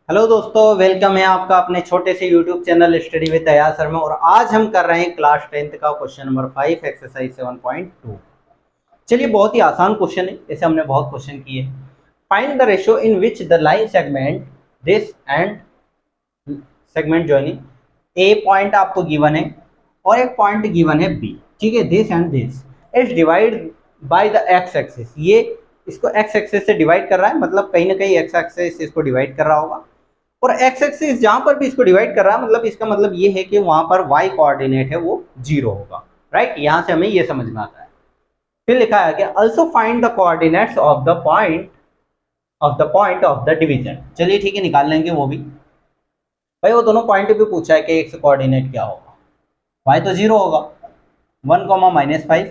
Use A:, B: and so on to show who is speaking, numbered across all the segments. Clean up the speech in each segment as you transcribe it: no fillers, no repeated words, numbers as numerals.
A: Hello दोस्तों, welcome है आपका अपने छोटे से YouTube channel study with Ayaz sir में। और आज हम कर रहे हैं क्लास 10th का क्वेश्चन नंबर 5 एक्सरसाइज 7.2। चलिए, बहुत ही आसान क्वेश्चन है, ऐसे हमने बहुत क्वेश्चन किए। Find the ratio in which the line segment this and segment joining A point आपको गिवन है और एक पॉइंट गिवन है बी। ठीक है, this and this is divide by the x axis. ये इसको एक्स एक्सिस से डिवाइड कर रहा है, मतलब कहीं ना कहीं एक्स एक्सिस इसको डिवाइड कर रहा होगा। और एक्स एक्सिस जहां पर भी इसको डिवाइड कर रहा है, मतलब इसका मतलब ये है कि वहां पर वाई कोऑर्डिनेट है वो 0 होगा। राइट, यहां से हमें ये समझ में आता है। फिर लिखा है कि also find the coordinates of the point of the division. चलिए ठीक है, निकाल लेंगे वो भी। भाई वो दोनों पॉइंट भी पूछा है कि एक्स कोऑर्डिनेट क्या होगा। वाई तो 0 होगा, 1, -5,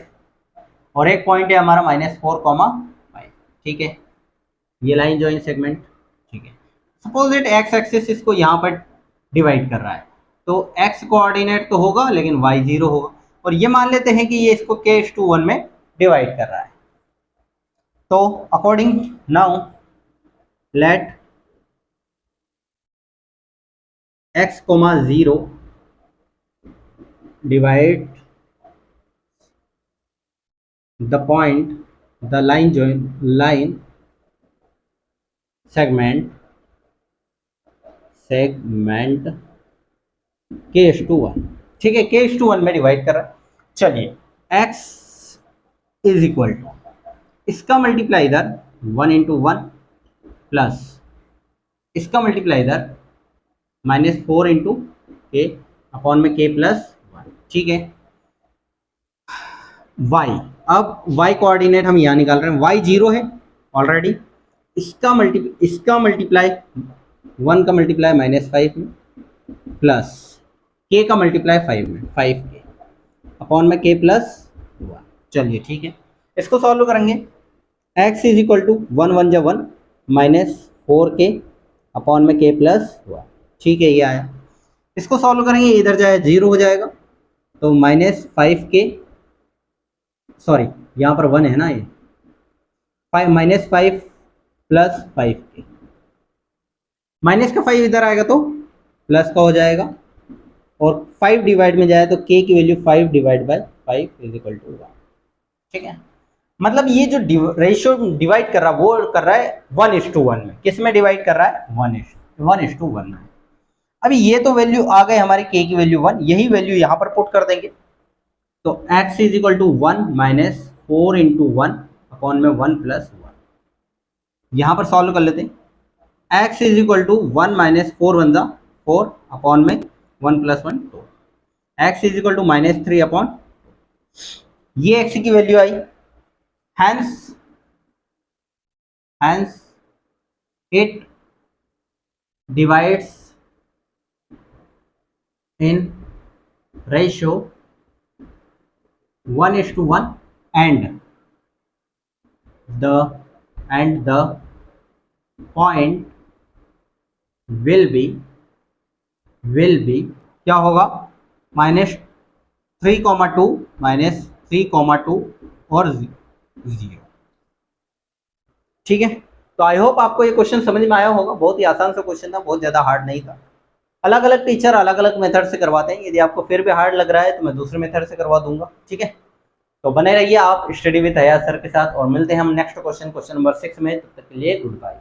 A: और एक पॉइंट है हमारा -4, 5। ठीक है, ये लाइन जॉइन सेगमेंट। ठीक है, सपोज इट एक्स एक्सिस इसको यहाँ पर डिवाइड कर रहा है, तो एक्स कोऑर्डिनेट तो होगा लेकिन वाई 0 होगा। और ये मान लेते हैं कि ये इसको k/1 में डिवाइड कर रहा है। तो according now let x, 0 divide the point the line segment k/1। ठीक है, k/1 में डिवाइड कर रहा है। चलिए, x इज इक्वल टू इसका मल्टीप्लाई इधर 1 × 1 प्लस इसका मल्टीप्लाई इधर -4 × k अपॉन में k+1। ठीक है, y, अब y कोऑर्डिनेट हम यहाँ निकाल रहे हैं। y 0 है ऑलरेडी, इसका मल्टीप्लाई 1 का मल्टीप्लाई -5 में प्लस k का मल्टीप्लाई 5 में 5k अपॉन में k+1। चलिए ठीक है, इसको सॉल्व करेंगे। x इज इक्वल टू 1 1 जा 1 -4k अपॉन में k+1। ठीक है, ये आया। इसको सॉल्व करेंगे, इधर जाए 0 हो जाएगा, तो -5k, सॉरी यहाँ पर 1 है ना, ये -5 + 5k, माइनस का 5 इधर आएगा तो प्लस का हो जाएगा, और 5 डिवाइड में जाए तो k की वैल्यू 5/5 इज इक्वल टू 1। ठीक है, मतलब ये जो रेशियो डिवाइड कर रहा है वो कर रहा है 1:1 में। किस में डिवाइड कर रहा है? 1:1 में। अभी ये तो वैल्यू आ गए हमारे k की वैल्यू 1, यही वैल्यू यहाँ पर पुट कर देंगे। तो x is equal to 1 -4 × 1 upon में 1 + 1। यहाँ पर सॉल्व कर लेते हैं। x is equal to 1 -4 × 1 4 upon में 1 + 1 2। x is equal to -3 upon, ये x की वैल्यू आई। Hence it divides in ratio 1:1 and the point will be क्या होगा? -3,2 -3,2 और 0। ठीक है, तो आई होप आपको ये क्वेश्चन समझ में आया होगा। बहुत ही आसान सा क्वेश्चन था, बहुत ज़्यादा हार्ड नहीं था। अलग अलग टीचर अलग अलग मेथड से करवाते हैं, यदि आपको फिर भी हार्ड लग रहा है तो मैं दूसरे मेथड से करवा दूंगा। ठीक है, तो बने रहिए आप स्टडी विद अयाज सर के साथ, और मिलते हैं हम नेक्स्ट क्वेश्चन नंबर 6 में। तब तक के लिए गुड बाय।